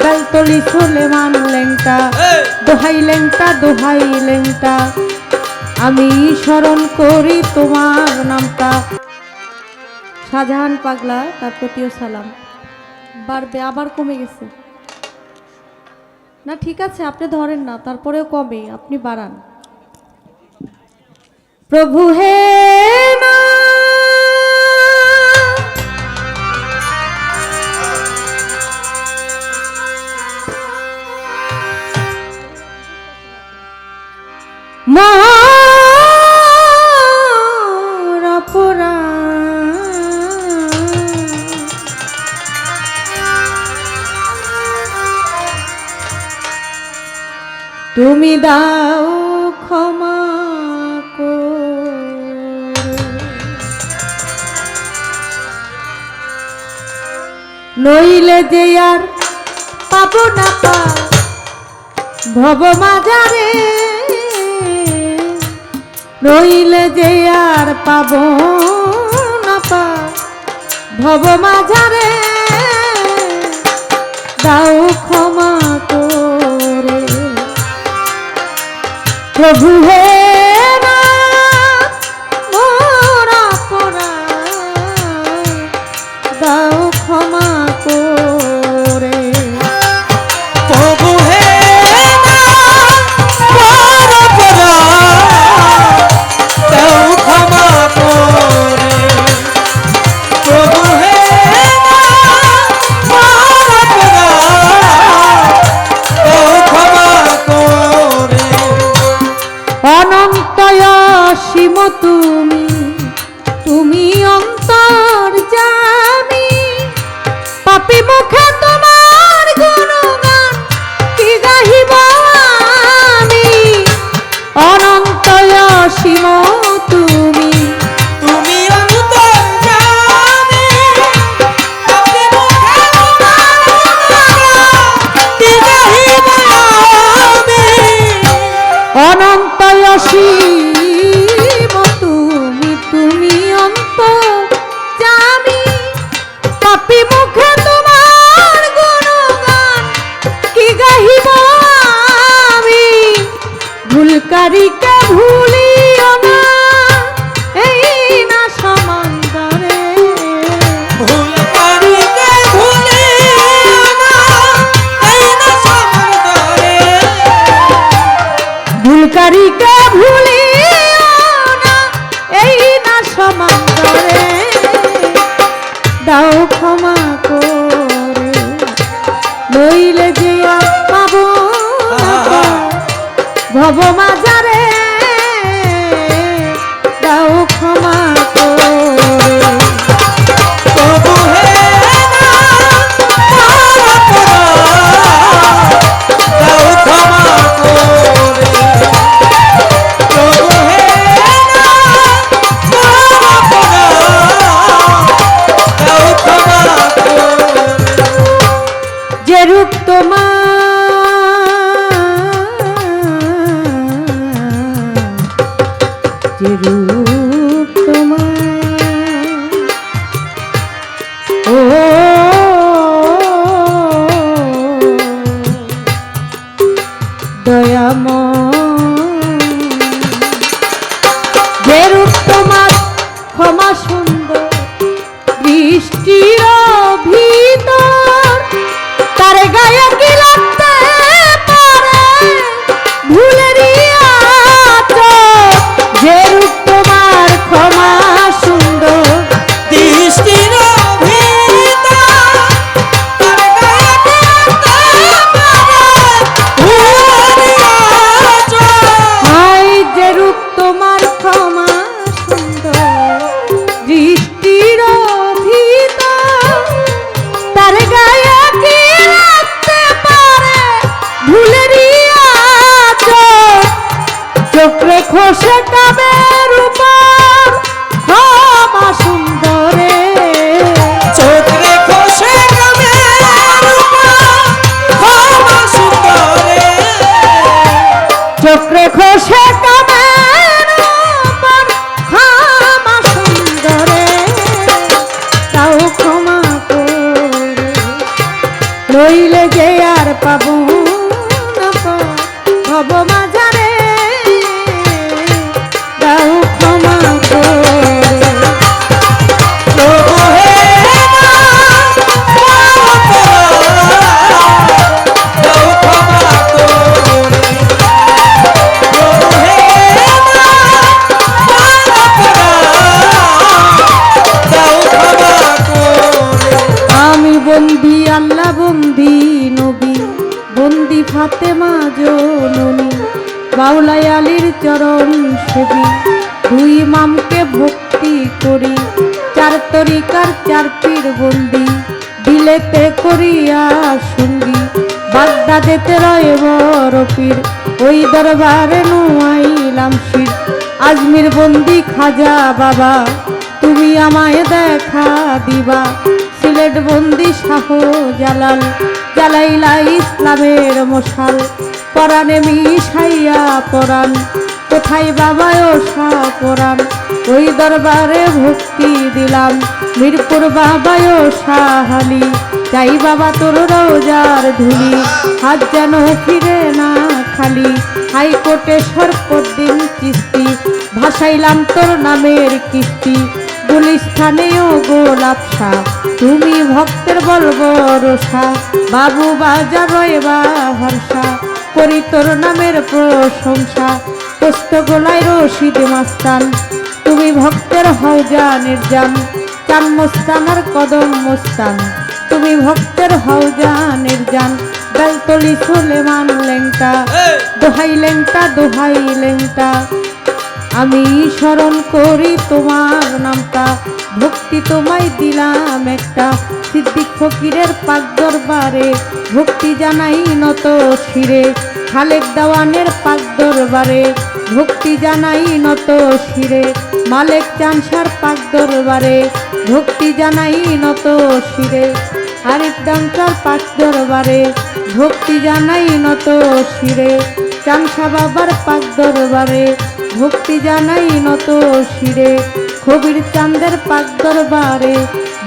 বেলতলি সুলেমান লেংটা, দোহাই লেংটা, আমি স্মরণ করি তোমার নামটা। শাহজাহান পাগলা, তার প্রতিও সালাম। বাড়বে, আবার কমে গেছে না? ঠিক আছে, আপনি ধরেন না, তারপরেও কমে, আপনি বাড়ান। প্রভু হে না তুমি দাও ক্ষমা নইলে যে আর পাবো না ভব মাঝারে, নইলে যে আর পাবো না ভব মাঝারে, দাও ক্ষমা করে প্রভু হে না মোরা পোরা, দাও ক্ষমা করে প্রভু হে না মোরা পোরা, দাও ক্ষমা করে। প্রভু হে না মোরা পোরা, দাও ক্ষমা করে। অনন্ত অসীম তুমি, তুমি অন্তর জানি, পাপী মুখে তোমার গুণগান কি গাহিব আমি। অনন্ত অসীম তুমি, তুমি অন্তর জানি, পাপী মুখে তোমার গুণগান কি গাহিব আমি। অনন্ত অসীম তুমি, তুমি অন্তর জানি, পাপী মুখে তোমার গুণগান কি গাহিব আমি। ভুলকারীকে ভুলিও না এই না সমান্তরে, ভুলকারীকে ভুলিও না এই না সমান্তরে। ভুলকারীকে ভুলিও না এই না সমান্তরে, দাও ক্ষমা করে নইলে যে আর পাবো না ভব মাঝারে, দাও ক্ষমা করে প্রভু হে না মোরা পোরা, দাও ক্ষমা করে। প্রভু হে না মোরা পোরা, দাও ক্ষমা করে। যে রূপ তোমার, যে রূপ তোমার, ও দয়াময়, যে রূপ তোমার ক্ষমা সুন্দর দৃষ্টির ভিতর, তার গায়ে কি লাগতে পারে ভুলেরই আঁচল। যে রূপ তোমার ক্ষমা সুন্দর দৃষ্টির ভিতর, তার গায়ে কি লাগতে পারে ভুলেরই আঁচল। হয়, যে রূপ তোমার ক্ষমা সুন্দর দৃষ্টির ভিতর, তার গায়ে কি লাগতে পারে ভুলেরই আঁচল। চোখ রেখো সে কাবের উপর ক্ষমা সুন্দরে, চোখ রেখো সে কামের উপর ক্ষমা সুন্দরে। চোখ রেখো সে কাবের উপর ক্ষমা সুন্দরে, দাও ক্ষমা করে নইলে যে আর ফাতেমা জননী বাউলাই আলীর চরণ সেবী দুই ইমামকে ভক্তি করি চার তরিকার চার পীর বন্দি দিলেতে করিয়া সঙ্গী বাগদাদেতে রয় বড় পীর ওই দরবারে নুয়াইলাম শির আজমির বন্দি খাজা বাবা তুমি আমায় দেখা দিবা সিলেট বন্দি শাহ জালাল জ্বালাইলা ইসলামের মশাল পরাণে মিশাইয়া পরাণ কোথায় বাবা ও শাহ পরাণ ওই দরবারে ভক্তি দিলাম মিরপুর বাবা ও শাহালি চাই বাবা তোর রোজার ধুলি হাত যেন ফিরে না খালি হাইকোর্টে সর্বদিন কিস্তি ভাসাইলাম তোর নামের কিস্তি গুলিস্থানেও গোলাপ শাহ তুমি ভক্তের বলবো রোষা বাবু বাজার রয়েবা হর্ষা করি তোর নামের প্রশংসা পোস্ত গোলায় রশিদ মাস্তান তুমি ভক্তের হও জানের জান চান মোস্তান আর কদম মোস্তান তুমি ভক্তের হও জানের জান বেলতলি সুলেমান লেংটা দোহাই লেংটা দোহাই লেংটা আমি স্মরণ করি তোমার নামটা ভক্তি তোমায় দিলাম একটা সিদ্দিক ফকিরের পাক দরবারে ভক্তি জানাই নত শিরে খালেক দেওয়ানের পাক দরবারে ভক্তি জানাই নত শিরে মালেক চানসার পাক দরবারে ভক্তি জানাই নত শিরে আরিফ ডান্সার পাক দরবারে ভক্তি জানাই নত শিরে চানসা বাবার পাক দরবারে ভক্তি জানাই নত শিরে কবির চাঁদের পাক দরবারে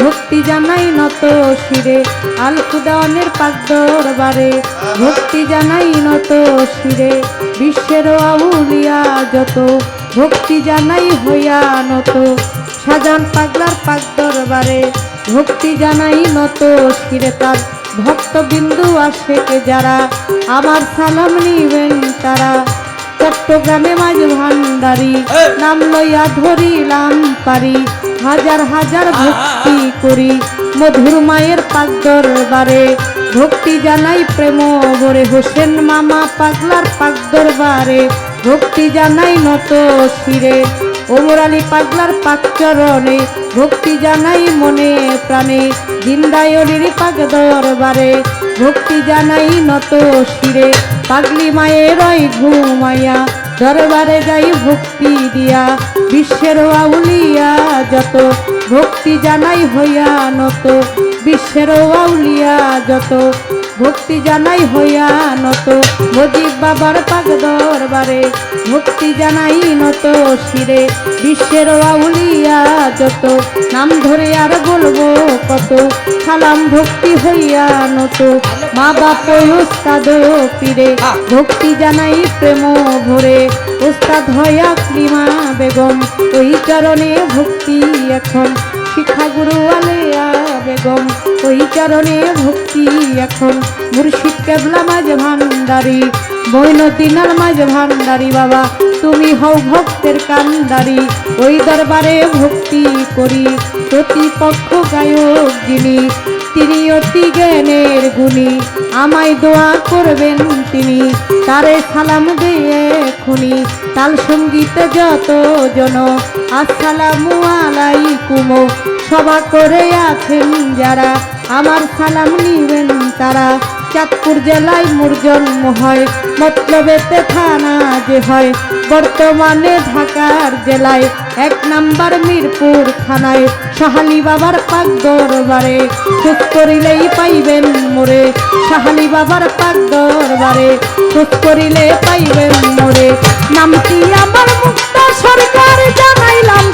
ভক্তি জানাই নত শিরে আল খুদানের পাক দরবারে ভক্তি জানাই নত শিরে বিশ্বের আউলিয়া যত ভক্তি জানাই হইয়া নত সাজান পাগলার পাক দরবারে ভক্তি জানাই নত শিরে তার ভক্তবিন্দু আশেকে যারা আমার সালাম নিবেন তারা চট্টগ্রামে মাঝ ভান্ডারি নাম লইয়া ধরিলাম পারি হাজার হাজার ভক্তি করি মধুর মায়ের পাক দরবারে ভক্তি জানাই প্রেম ভরে হোসেন মামা পাগলার পাক দরবারে ভক্তি জানাই নত শিরে ওমর আলী পাগলার পাক চরণে ভক্তি জানাই মনে প্রাণে দিনদায়নির পাক দরবারে ভক্তি জানাই নত শিরে পাগলি মায়ের ওই ঘুমাইয়া দরবারে যাই ভক্তি দিয়া বিশ্বের আউলিয়া যত ভক্তি জানাই হইয়া নত বিশ্বের আউলিয়া যত ভক্তি জানাই হইয়া নত মজিব বাবার পাক দরবারে ভক্তি জানাই নত শিরে বিশ্বের আউলিয়া যত নাম ধরে আর বলবো কত সালাম ভক্তি হইয়া নত মা বাপ উস্তাদ পীরে ভক্তি জানাই প্রেম ভরে উস্তাদ হইয়া ক্লিমা বেগম ওই চরণে ভক্তি এখন শিক্ষা গুরু আলেয়া বেগম ওই চরণে ভক্তি এখন মুর্শিদ কেবলা মাঝ ভান্ডারি বৈনতিনার মাঝ ভান্ডারি বাবা তুমি হও ভক্তের কান্ডারি ওই দরবারে ভক্তি করি প্রতিপক্ষ গায়ক যিনি তিনি অতি জ্ঞানের গুণী আমায় দোয়া করবেন তিনি তারে সালাম দিয়ে খুনি তাল সঙ্গীতে যত জন আসসালামু আলাইকুম সভা করে আছেন যারা আমার সালাম নিবেন তারা চাঁদপুর জেলায় মোর জন্ম হয় মতলবেতে থানা যে হয় বর্তমানে ঢাকার জেলায় 1 নাম্বার মিরপুর থানায় শাহালি বাবার পাক দরবারে খোঁজ করিলেই পাইবেন মোরে শাহালি বাবার পাক দরবারে খোঁজ করিলে পাইবেন মোরে নামটি আমার মুক্তা সরকার জানাইলাম